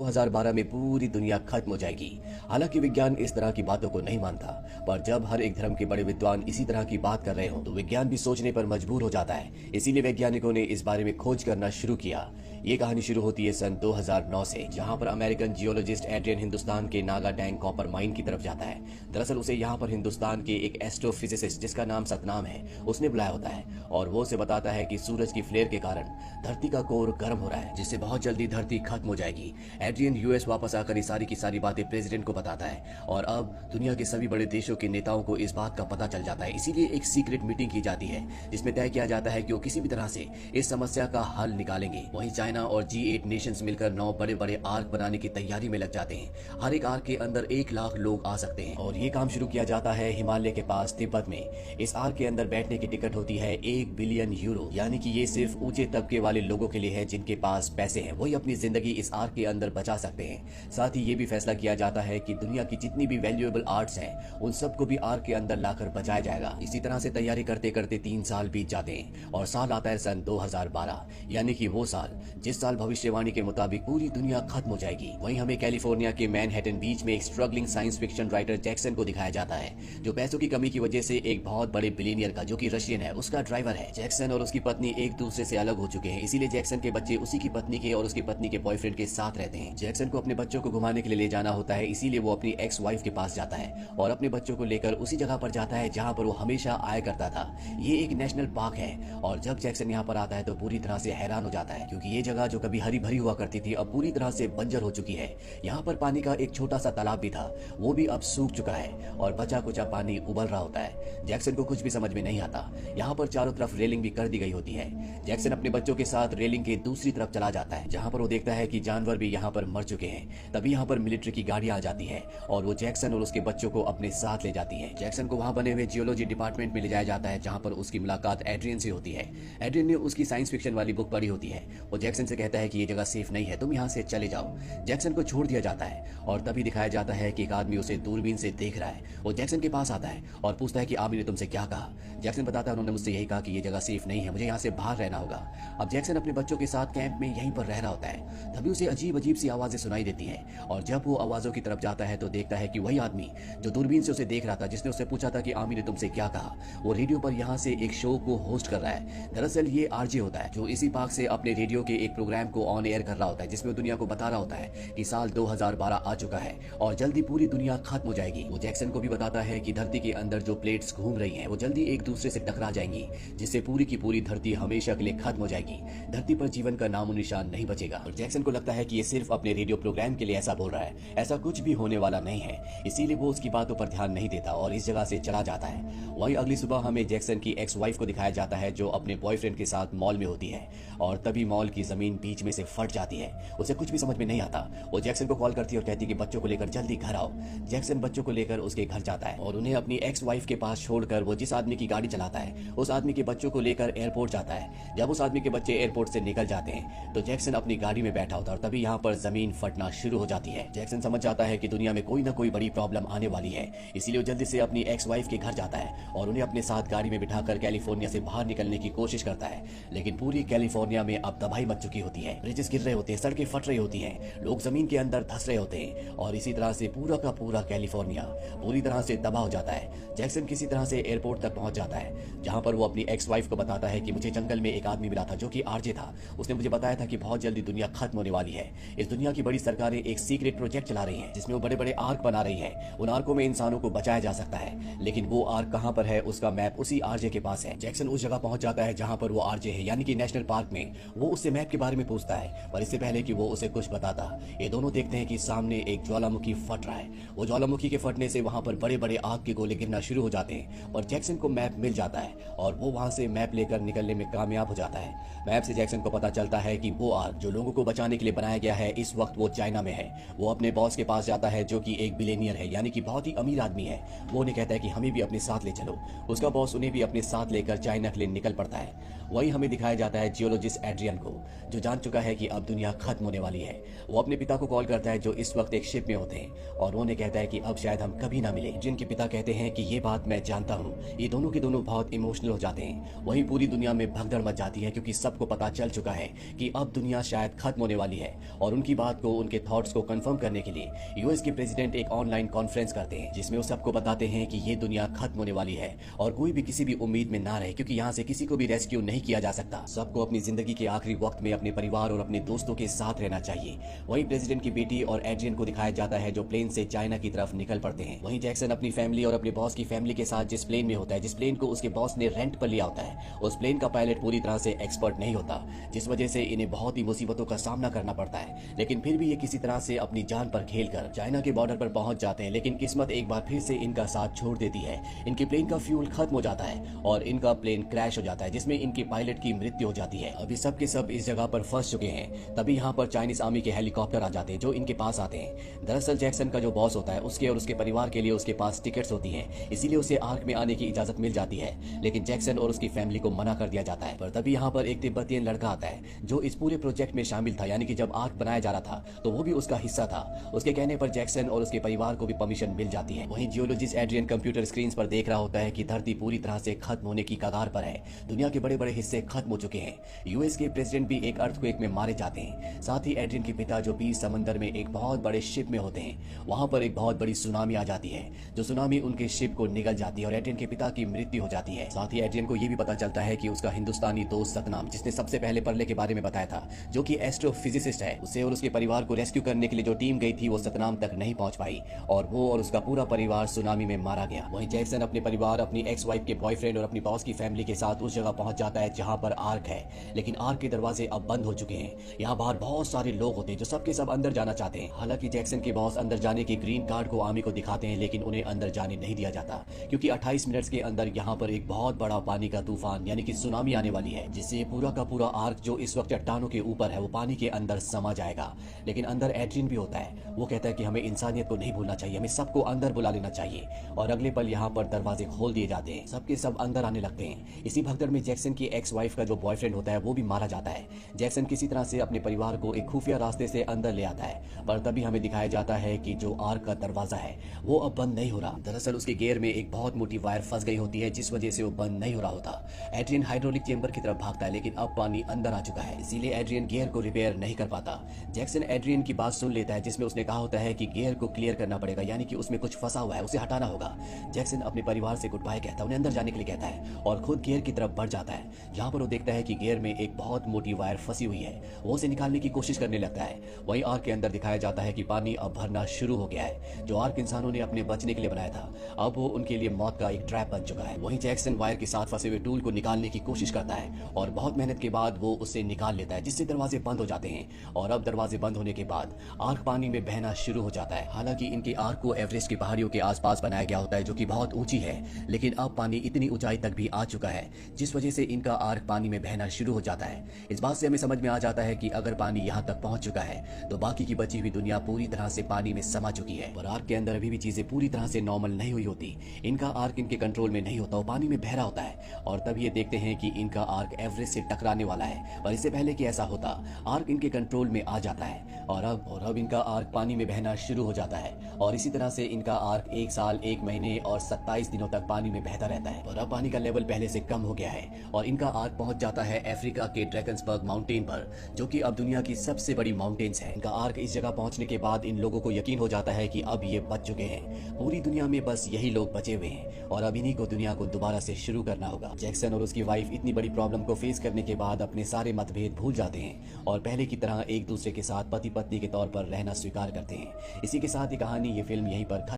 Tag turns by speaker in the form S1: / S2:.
S1: 2012 में पूरी दुनिया खत्म हो जाएगी। हालांकि विज्ञान इस तरह की बातों को नहीं मानता, पर जब हर एक धर्म के बड़े विद्वान इसी तरह की बात कर रहे हो तो विज्ञान भी सोचने पर मजबूर हो जाता है। इसीलिए वैज्ञानिकों ने इस बारे में खोज करना शुरू किया। ये कहानी शुरू होती है सन 2009 से, जहां पर अमेरिकन जियोलॉजिस्ट एड्रियन हिंदुस्तान के नागा डैंग कॉपर माइन की तरफ जाता है। दरअसल उसे यहाँ पर हिंदुस्तान के एक एस्ट्रोफिजिसिस्ट जिसका नाम सतनाम है, उसने बुलाया होता है और वो उसे बताता है कि सूरज की फ्लेयर के कारण धरती का कोर गर्म हो रहा है, जिससे बहुत जल्दी धरती खत्म हो जाएगी। एड्रियन यूएस वापस आकर ये सारी की सारी बातें प्रेसिडेंट को बताता है और अब दुनिया के सभी बड़े देशों के नेताओं को इस बात का पता चल जाता है। इसीलिए एक सीक्रेट मीटिंग की जाती है जिसमें तय किया जाता है कि वो किसी भी तरह से इस समस्या का हल निकालेंगे। वहीं चाइना और G8 नेशंस मिलकर 9 बड़े बड़े आर्क बनाने की तैयारी में लग जाते हैं। हर एक आर्क के अंदर 1 लाख लोग आ सकते हैं और ये काम शुरू किया जाता है हिमालय के पास तिब्बत में। इस आर्क के अंदर बैठने की टिकट होती है 1 बिलियन यूरो, यानी कि ये सिर्फ ऊंचे तबके वाले लोगों के लिए है जिनके पास पैसे हैं, वही अपनी जिंदगी इस आर्क के अंदर बचा सकते हैं। साथ ही ये भी फैसला किया जाता है कि दुनिया की जितनी भी वैल्यूएबल आर्ट्स हैं उन सबको भी आर्क के अंदर लाकर बचाया जाएगा। इसी तरह से तैयारी करते करते 3 साल बीत जाते हैं और साल आता है सन 2012, यानी कि वो साल जिस साल भविष्यवाणी के मुताबिक पूरी दुनिया खत्म हो जाएगी। वहीं हमें कैलिफोर्निया के मैनहट्टन बीच में एक struggling science fiction writer Jackson को दिखाया जाता है, जो पैसों की कमी की वजह से एक बहुत बड़े बिलियनियर का, जो कि रशियन है, उसका ड्राइवर है। जैक्सन और उसकी पत्नी एक दूसरे से अलग हो चुके हैं, इसीलिए जैक्सन के बच्चे उसी की पत्नी के और उसकी पत्नी के बॉयफ्रेंड के साथ रहते हैं। जैक्सन को अपने बच्चों को घुमाने के लिए ले जाना होता है, इसीलिए वो अपनी एक्स वाइफ के पास जाता है और अपने बच्चों को लेकर उसी जगह पर जाता है जहां पर वो हमेशा आया करता था। ये एक नेशनल पार्क है और जब जैक्सन यहाँ पर आता है तो पूरी तरह से हैरान हो जाता है, क्योंकि ये जगह जो कभी हरी भरी हुआ करती थी अब पूरी तरह से बंजर हो चुकी है। यहाँ पर पानी का एक छोटा सा तालाब भी था, वो भी अब सूख चुका है और बचा कुचा पानी उबल रहा होता है। जैक्सन को कुछ भी समझ में नहीं आता। यहाँ पर चारों तरफ रेलिंग भी कर दी गई होती है। जैक्सन अपने बच्चों के साथ रेलिंग के दूसरी तरफ चला जाता है, जहाँ पर वो देखता है कि जानवर भी यहाँ पर मर चुके हैं। तभी यहाँ पर मिलिट्री की गाड़ी आ जाती है और वो जैक्सन और उसके बच्चों को अपने साथ ले जाती है। जैक्सन को वहाँ बने हुए जियोलॉजी डिपार्टमेंट में ले जाया जाता है, जहाँ पर उसकी मुलाकात एड्रियन से होती है। एड्रियन ने उसकी साइंस फिक्शन वाली बुक पढ़ी होती है। वो जैक्सन से कहता है कि ये जगह सेफ नहीं है, तुम यहाँ से चले जाओ। जैक्सन को छोड़ दिया जाता है और तभी दिखाया जाता है कि एक आदमी उसे दूरबीन से देख रहा है। वो जैक्सन के पास आता है और पूछता है कि आदमी ने तुमसे क्या कहा। जैक्सन बताता है उन्होंने मुझसे यही कहा कि ये जगह सेफ नहीं है, मुझे यहाँ से बाहर रहना होगा। अब जैक्सन अपने बच्चों के साथ कैंप में यहीं पर रह रहा होता है। तभी उसे अजीब अजीब सी आवाजें सुनाई देती हैं और जब वो आवाजों की तरफ जाता है तो देखता है कि वही आदमी जो दूरबीन से उसे देख रहा था, जिसने उससे पूछा था कि आमी ने तुमसे क्या कहा, वो रेडियो पर यहाँ से एक शो को होस्ट कर रहा है। दरअसल ये आरजे होता है जो इसी पार्क से अपने रेडियो के एक प्रोग्राम को ऑन एयर कर रहा होता है, जिसमें वो दुनिया को बता रहा होता है कि साल 2012 आ चुका है और जल्दी पूरी दुनिया खत्म हो जाएगी। वो जैक्सन को भी बताता है कि धरती के अंदर जो प्लेट्स घूम रही हैं वो जल्दी एक दूसरे से टकरा जाएंगी, जिससे पूरी की पूरी धरती हमेशा के लिए खत्म हो जाएगी। धरती पर जीवन का नामो निशान नहीं बचेगा। और जैक्सन को लगता है कि ये सिर्फ अपने रेडियो प्रोग्राम के लिए ऐसा बोल रहा है, ऐसा कुछ भी होने वाला नहीं है। इसीलिए वो उसकी बातों पर ध्यान नहीं देता और इस जगह से चला जाता है। वहीं अगली सुबह हमें जैक्सन की एक्स वाइफ को दिखाया जाता है, जो अपने बॉयफ्रेंड के साथ मॉल में होती है और तभी मॉल की जमीन बीच में से फट जाती है। उसे कुछ भी समझ में नहीं आता। वो जैक्सन को कॉल करती है और कहती है कि बच्चों को लेकर जल्दी घर आओ। जैक्सन बच्चों को लेकर उसके घर जाता है और उन्हें अपनी एक्स वाइफ के पास छोड़कर वो जिस आदमी की गाड़ी चलाता है उस आदमी के बच्चों को लेकर एयरपोर्ट जाता है। जब उस आदमी के बच्चे एयरपोर्ट से निकल जाते हैं तो जैक्सन अपनी गाड़ी में बैठा होता है और तभी यहाँ पर जमीन फटना शुरू हो जाती है। जैक्सन समझ जाता है कि दुनिया में कोई ना कोई बड़ी प्रॉब्लम आने वाली है, इसीलिए वो जल्दी से अपनी एक्स वाइफ के घर जाता है और उन्हें अपने साथ गाड़ी में बिठाकर कैलिफोर्निया से बाहर निकलने की कोशिश करता है। लेकिन पूरी कैलिफोर्निया में अब तबाही मच चुकी होती है। ब्रिजेस गिर रहे होते हैं, सड़कें फट रही होती हैं, लोग जमीन के अंदर धंस रहे होते हैं और इसी तरह से पूरा का पूरा कैलिफोर्निया पूरी तरह से तबाह हो जाता है। जैक्सन किसी तरह से एयरपोर्ट तक पहुंच जाता है, जहां पर वो अपनी एक्स वाइफ को बताता है कि मुझे जंगल में एक आदमी मिला था जो कि आरजे था। उसने मुझे बताया था कि बहुत जल्दी दुनिया खत्म होने वाली है। इस दुनिया की बड़ी सरकारें एक सीक्रेट प्रोजेक्ट चला रही हैं, जिसमें वो बड़े बड़े आर्क बना रही है। उन आर्कों में इंसानों को बचाया जा सकता है, लेकिन वो आर्क कहां पर है उसका मैप उसी आरजे के पास है। जैक्सन उस जगह पहुंच जाता है जहां पर वो आरजे है, यानी कि नेशनल पार्क में। वो उससे मैप के बारे में पूछता है, पर इससे पहले कि वो उसे कुछ बताता, ये दोनों देखते हैं कि सामने एक ज्वालामुखी फट रहा है। वो ज्वालामुखी के फटने से वहां पर बड़े बड़े आग के गोले गिरना शुरू हो जाते हैं और जैक्सन को मैप मिल जाता है और वो वहां से मैप लेकर निकलने में कामयाब हो जाता है। मैप से जैक्सन को पता चलता है कि वो आग जो लोगों को बचाने के लिए बनाया गया है, इस वक्त वो चाइना में है। वो अपने बॉस के पास जाता है जो कि एक बिलियनियर है, यानी कि बहुत ही अमीर आदमी है। वो उन्हें कहता है कि हमें भी अपने साथ ले चलो। उसका बॉस उन्हें भी अपने साथ लेकर चाइना के लिए निकल पड़ता है। वहीं हमें दिखाया जाता है जियोलॉजिस्ट एड्रियन को, जो जान चुका है कि अब दुनिया खत्म होने वाली है। वो अपने पिता को कॉल करता है जो इस वक्त एक शिप में होते हैं और वो उन्हें कहता है कि अब शायद हम कभी ना मिले। जिनके पिता कहते हैं कि ये बात मैं जानता हूँ। ये दोनों के दोनों बहुत इमोशनल हो जाते हैं। वहीं पूरी दुनिया में भगदड़ मच जाती है क्योंकि सबको पता चल चुका है कि अब दुनिया शायद खत्म होने वाली है। और उनकी बात को, उनके थॉट्स को कंफर्म करने के लिए यूएस के प्रेसिडेंट एक ऑनलाइन कॉन्फ्रेंस करते हैं जिसमें वो सबको बताते हैं कि ये दुनिया खत्म होने वाली है और कोई भी किसी भी उम्मीद में ना रहे, क्योंकि यहाँ से किसी को भी रेस्क्यू नहीं किया जा सकता। सबको अपनी जिंदगी के आखिरी वक्त में अपने परिवार और अपने दोस्तों के साथ रहना चाहिए। वहीं प्रेसिडेंट की बेटी और एड्रियन को दिखाया जाता है जो प्लेन से चाइना की तरफ निकल पड़ते हैं। वहीं जैक्सन अपनी फैमिली और अपने बॉस की फैमिली के साथ जिस प्लेन में होता है, जिस प्लेन को उसके बॉस ने रेंट पर लिया होता है, उस प्लेन का पायलट पूरी तरह से एक्सपर्ट नहीं होता, जिस वजह से इन्हें बहुत ही मुसीबतों का सामना करना पड़ता है। लेकिन फिर भी ये किसी तरह से अपनी जान पर खेलकर चाइना के बॉर्डर पर पहुंच जाते हैं। लेकिन किस्मत एक बार फिर से इनका साथ छोड़ देती है। इनके प्लेन का फ्यूल खत्म हो जाता है और इनका प्लेन क्रैश हो जाता है जिसमें इनके पायलट की मृत्यु हो जाती है। अभी सब के सब इस जगह पर फंस चुके हैं। तभी यहाँ पर चाइनीज आर्मी के हेलीकॉप्टर आ जाते हैं जो इनके पास आते हैं। दरअसल जैक्सन का जो बॉस होता है उसके और उसके परिवार के लिए उसके पास टिकट्स होती हैं, इसीलिए उसे आर्क में आने की इजाजत मिल जाती है। लेकिन जैक्सन और उसकी फैमिली को मना कर दिया जाता है। पर तभी यहाँ पर एक तिब्बतियन लड़का आता है जो इस पूरे प्रोजेक्ट में शामिल था, यानी कि जब आर्क बनाया जा रहा था तो वो भी उसका हिस्सा था। उसके कहने पर जैक्सन और उसके परिवार को भी परमिशन मिल जाती है। वहीं जियोलॉजिस्ट एड्रियन कंप्यूटर स्क्रीन पर देख रहा होता है कि धरती पूरी तरह से खत्म होने की कगार पर है। दुनिया के बड़े बड़े हिस्से खत्म हो चुके हैं। यूएस के प्रेसिडेंट भी एक अर्थक्वेक में मारे जाते हैं। साथ ही एड्रियन के पिता जो बीच समंदर में एक बहुत बड़े शिप में होते हैं, वहां पर एक बहुत बड़ी सुनामी आ जाती है। जो सुनामी उनके शिप को निगल जाती है और एड्रियन के पिता की मृत्यु हो जाती है। साथ ही एड्रियन को यह भी पता चलता है कि उसका हिंदुस्तानी दोस्त सतनाम, जिसने सबसे पहले परले के बारे में बताया था, जो कि एस्ट्रोफिजिसिस्ट है, उसे और उसके परिवार को रेस्क्यू करने के लिए जो टीम गई थी वो सतनाम तक नहीं पहुंच पाई और वो और उसका पूरा परिवार सुनामी में मारा गया। वहीं जैक्सन अपने परिवार, अपनी एक्स वाइफ के बॉयफ्रेंड और अपनी बॉस की फैमिली के साथ उस जगह पहुंच जाता है जहां पर आर्क है। लेकिन आर्क के दरवाजे अब बंद हो चुके हैं। यहाँ बाहर बहुत सारे लोग होते हैं जो सबके सब अंदर जाना चाहते हैं। हालांकि जैक्सन के बॉस अंदर जाने के ग्रीन कार्ड को आर्मी को दिखाते हैं, लेकिन उन्हें अंदर जाने नहीं दिया जाता क्योंकि 28 मिनट के अंदर यहाँ पर एक बहुत बड़ा पानी का तूफान यानी कि सुनामी आने वाली है, जिससे पूरा का पूरा आर्क जो इस वक्त चट्टानों के ऊपर है वो पानी के अंदर समा जाएगा। लेकिन अंदर एड्रियन भी होता है। वो कहता है कि हमें इंसानियत को नहीं भूलना चाहिए, हमें सबको अंदर बुला लेना चाहिए। और अगले पल यहाँ पर दरवाजे खोल दिए जाते हैं, सबके सब अंदर आने लगते हैं। इसी भगदड़ में जैक्सन की एक्स वाइफ का जो बॉयफ्रेंड होता है वो भी मारा जाता है। जैक्सन किसी तरह से अपने परिवार को एक खुफिया रास्ते से अंदर ले आता है, पर तभी हमें दिखाया जाता है कि जो आर्क का दरवाजा है वो अब बंद नहीं हो रहा। दरअसल उसके गियर में एक बहुत मोटी वायर फंस गई होती है जिस वजह से वो बंद नहीं हो रहा होता। एड्रियन हाइड्रोलिक चेंबर की तरफ भागता है, लेकिन अब पानी अंदर आ चुका है, इसीलिए एड्रियन गियर को रिपेयर नहीं कर पाता। जैक्सन एड्रियन की बात सुन लेता है जिसमें उसने कहा होता है कि गियर को क्लियर करना पड़ेगा, यानी कि उसमें कुछ फंसा हुआ है, उसे हटाना होगा। जैक्सन अपने परिवार से गुड बाय कहता है, उन्हें अंदर जाने के लिए कहता है और खुद गियर की तरफ बढ़ जाता है। जहां पर वो देखता है कि गियर में एक बहुत मोटी वायर फंसी हुई है, वो उसे निकालने की कोशिश करने लगता है। वहीं आर्क के अंदर दिखाया जाता है कि पानी अब भरना शुरू हो गया है। जो आर्क इंसानों ने अपने बचने के लिए बनाया था, अब वो उनके लिए मौत का एक ट्रैप बन चुका है। वहीं जैक्सन वायर के साथ फंसे हुए टूल को निकालने की कोशिश करता है और बहुत मेहनत के बाद वो उसे निकाल लेता है, जिससे दरवाजे बंद हो जाते हैं। और अब दरवाजे बंद होने के बाद आर्क पानी में बहना शुरू हो जाता है। हालांकि इनके आर्क को एवरेस्ट की पहाड़ियों के आसपास बनाया गया होता है जो कि बहुत ऊंची है, लेकिन अब पानी इतनी ऊंचाई तक भी आ चुका है जिस वजह से इनका आर्क पानी में बहना शुरू हो जाता है। इस बात से हमें समझ में आ जाता है कि अगर पानी यहाँ तक पहुंच चुका है तो बाकी की बची हुई दुनिया पूरी तरह से पानी में समा चुकी है। पर आर्क के अंदर अभी भी चीजें पूरी तरह से नॉर्मल नहीं हुई होती। इनका आर्क इनके कंट्रोल में नहीं होता, वो पानी में बह रहा होता है। और तब ये देखते हैं कि इनका आर्क एवरेस्ट से टकराने वाला है, पर इससे पहले कि ऐसा होता आर्क इनके कंट्रोल में आ जाता है और अब इनका आर्क पानी में बहना शुरू हो जाता है। और इसी तरह से इनका आर्क 1 साल 1 महीने और 27 दिनों तक पानी में बहता रहता है। और अब पानी का लेवल पहले से कम हो गया है और इनका आर्क पहुंच जाता है अफ्रीका के ड्रैगन्सबर्ग माउंटेन पर, जो कि अब दुनिया की सबसे बड़ी माउंटेन्स है। इनका आर्क इस जगह पहुंचने के बाद इन लोगों को यकीन हो जाता है कि अब ये बच चुके हैं। पूरी दुनिया में बस यही लोग बचे हुए हैं और अब इन्हीं को दुनिया को दोबारा से शुरू करना होगा। जैक्सन और उसकी वाइफ इतनी बड़ी प्रॉब्लम को फेस करने के बाद अपने सारे मतभेद भूल जाते हैं और पहले की तरह एक दूसरे के साथ पति पत्नी के तौर पर रहना स्वीकार करते हैं। इसी के साथ ये कहानी, ये फिल्म यहीं पर